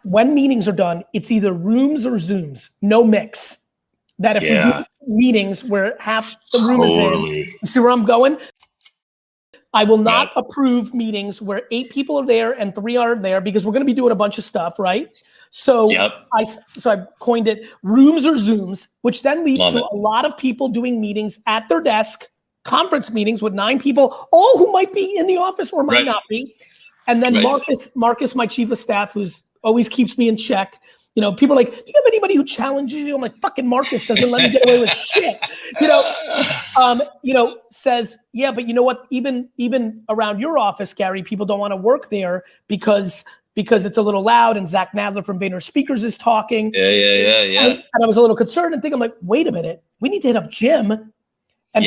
when meetings are done, it's either rooms or Zooms, no mix. That if we do meetings where half the room is in, you see where I'm going? I will not approve meetings where 8 people are there and 3 aren't there, because we're going to be doing a bunch of stuff, right? So I coined it rooms or Zooms, which then leads to a lot of people doing meetings at their desk, conference meetings with 9 people, all who might be in the office or might not be. And then Marcus, my chief of staff, who's always keeps me in check. You know, people are like, do you have anybody who challenges you? I'm like, fucking Marcus doesn't let me get away with shit. Says, yeah, but you know what? Even around your office, Gary, people don't want to work there because it's a little loud, and Zach Nadler from Vayner Speakers is talking. And I was a little concerned and I'm like, wait a minute, we need to hit up Jim. And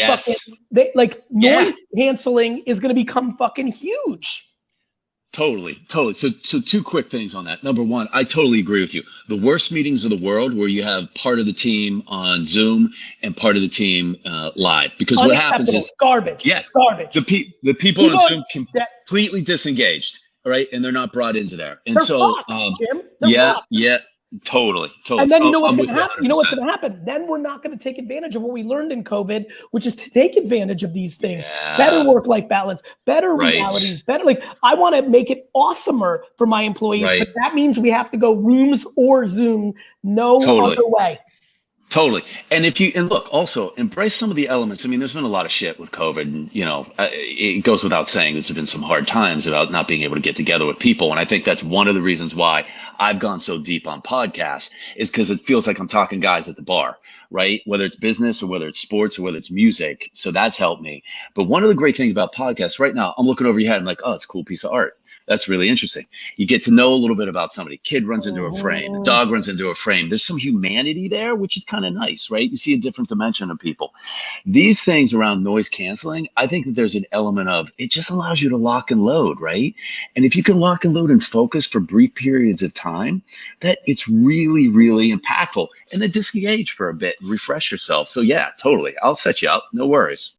noise canceling is going to become fucking huge. Totally. So 2 quick things on that. Number 1, I totally agree with you. The worst meetings of the world where you have part of the team on Zoom and part of the team live, because what happens is garbage. The people on Zoom completely disengaged, right? And they're not brought into there. And Totally. And then you know what's going to happen? You know what's going to happen? Then we're not going to take advantage of what we learned in COVID, which is to take advantage of these things. Better work-life balance, better realities, better. Like, I want to make it awesomer for my employees, but that means we have to go rooms or Zoom. No other way. Totally. And look, also embrace some of the elements. I mean, there's been a lot of shit with COVID, and, it goes without saying, there's been some hard times about not being able to get together with people. And I think that's one of the reasons why I've gone so deep on podcasts, is because it feels like I'm talking guys at the bar, right? Whether it's business or whether it's sports or whether it's music. So that's helped me. But one of the great things about podcasts right now, I'm looking over your head, I'm like, oh, it's a cool piece of art. That's really interesting. You get to know a little bit about somebody. Kid runs into a frame, the dog runs into a frame. There's some humanity there, which is kind of nice, right? You see a different dimension of people. These things around noise canceling, I think that there's an element of, it just allows you to lock and load, right? And if you can lock and load and focus for brief periods of time, that it's really, really impactful. And then disengage for a bit and refresh yourself. So yeah, totally. I'll set you up. No worries.